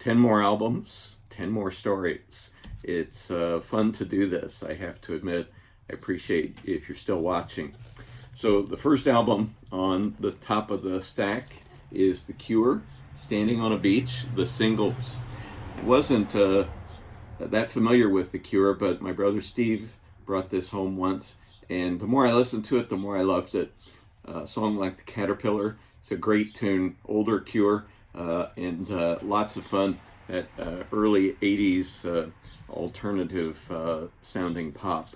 10 more albums, 10 more stories. It's fun to do this, I have to admit. I appreciate if you're still watching. So the first album on the top of the stack is The Cure, Standing on a Beach, the singles. I wasn't that familiar with The Cure, but my brother Steve brought this home once, and the more I listened to it, the more I loved it. A song like The Caterpillar, it's a great tune, older Cure, and lots of fun. That early 80s alternative sounding pop.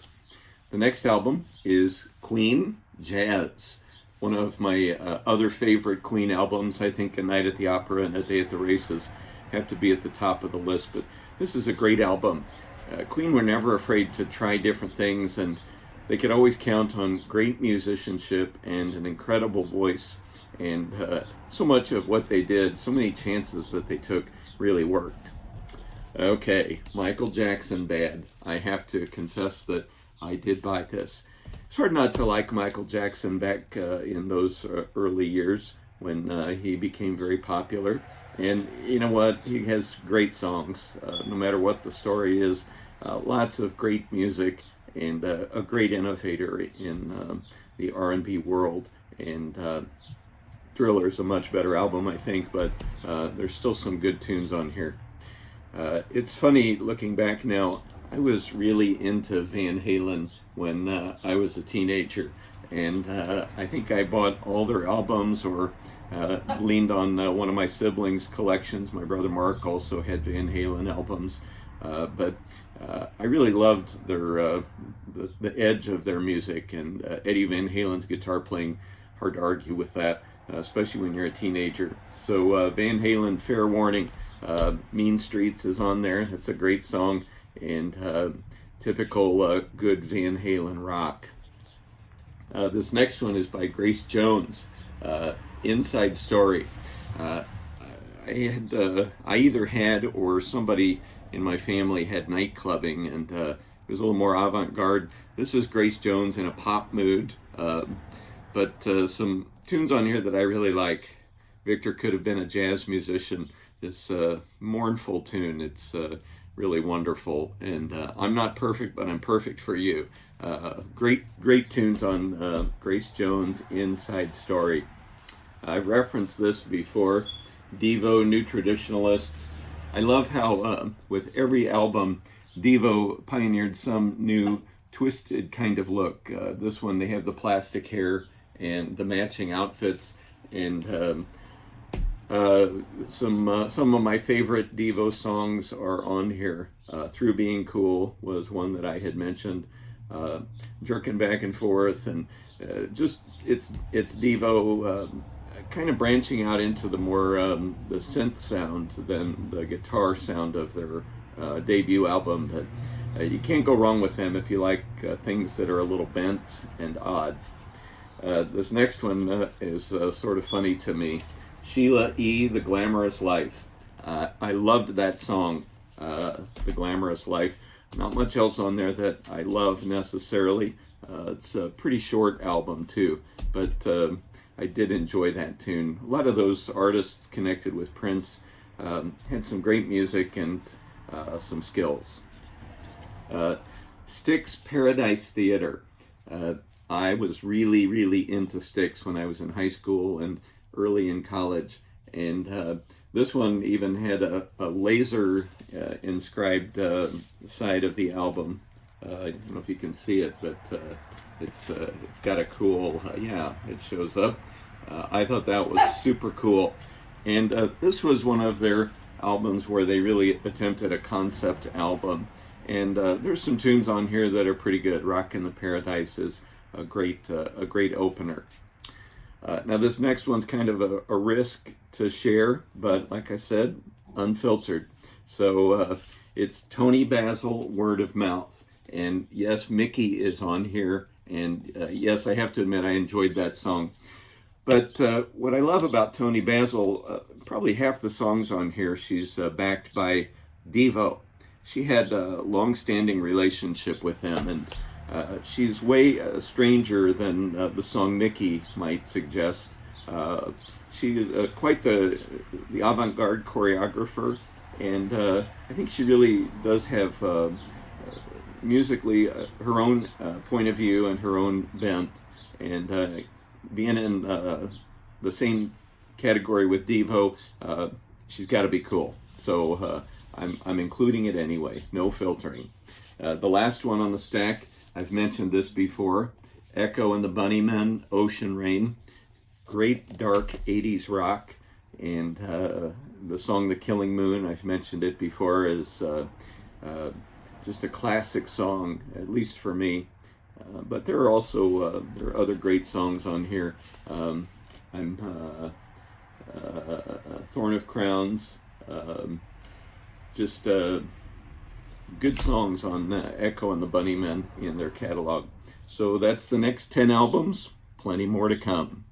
The next album is Queen Jazz, one of my other favorite Queen albums. I think A Night at the Opera and A Day at the Races have to be at the top of the list, but this is a great album. Queen were never afraid to try different things, and they could always count on great musicianship and an incredible voice, and so much of what they did, so many chances that they took really worked. Okay, Michael Jackson bad. I have to confess that I did buy this. It's hard not to like Michael Jackson back in those early years when he became very popular. And you know what? He has great songs, no matter what the story is. Lots of great music, and a great innovator in the R&B world. And Thriller is a much better album, I think, but there's still some good tunes on here. It's funny looking back now. I was really into Van Halen when I was a teenager, and I think I bought all their albums or leaned on one of my siblings' collections. My brother Mark also had Van Halen albums, but I really loved their the edge of their music, and Eddie Van Halen's guitar playing, hard to argue with that, especially when you're a teenager. So Van Halen, Fair Warning, Mean Streets is on there. It's a great song, and typical good Van Halen rock. This next one is by Grace Jones, Inside Story. I either had or somebody in my family had night clubbing, and it was a little more avant-garde. This is Grace Jones in a pop mood, but some tunes on here that I really like. Victor could have been a jazz musician. This mournful tune, it's really wonderful, and I'm not perfect, but I'm perfect for you. Great tunes on Grace Jones' Inside Story. I've referenced this before. Devo, New Traditionalists. I love how with every album, Devo pioneered some new twisted kind of look. This one, they have the plastic hair and the matching outfits, and some of my favorite Devo songs are on here. Through Being Cool was one that I had mentioned. Jerking Back and Forth, and just it's Devo kind of branching out into the more the synth sound than the guitar sound of their debut album. But you can't go wrong with them if you like things that are a little bent and odd. This next one is sort of funny to me. Sheila E, The Glamorous Life. I loved that song, The Glamorous Life. Not much else on there that I love necessarily. It's a pretty short album too, but I did enjoy that tune. A lot of those artists connected with Prince had some great music and some skills. Styx, Paradise Theater. I was really into Styx when I was in high school and early in college, and this one even had a laser inscribed side of the album. I don't know if you can see it, but it's got a cool, it shows up. I thought that was super cool, and this was one of their albums where they really attempted a concept album, and there's some tunes on here that are pretty good. Rockin' the Paradise is a great opener. Now this next one's kind of a risk to share, but like I said, unfiltered. So it's Tony Basil, Word of Mouth. And yes, Mickey is on here, and yes, I have to admit I enjoyed that song. But what I love about Tony Basil, probably half the songs on here, she's backed by Devo. She had a long-standing relationship with him, and she's way stranger than the song Mickey might suggest. She's quite the avant-garde choreographer, and I think she really does have musically her own point of view and her own bent, and being in the same category with Devo, she's got to be cool. So I'm including it anyway, no filtering. The last one on the stack, I've mentioned this before, Echo and the Bunnymen, Ocean Rain. Great dark 80s rock, and the song The Killing Moon, I've mentioned it before, is just a classic song, at least for me. But there are also there are other great songs on here. I'm Thorn of Crowns, just good songs on Echo and the Bunnymen in their catalog. So that's the next 10 albums, plenty more to come.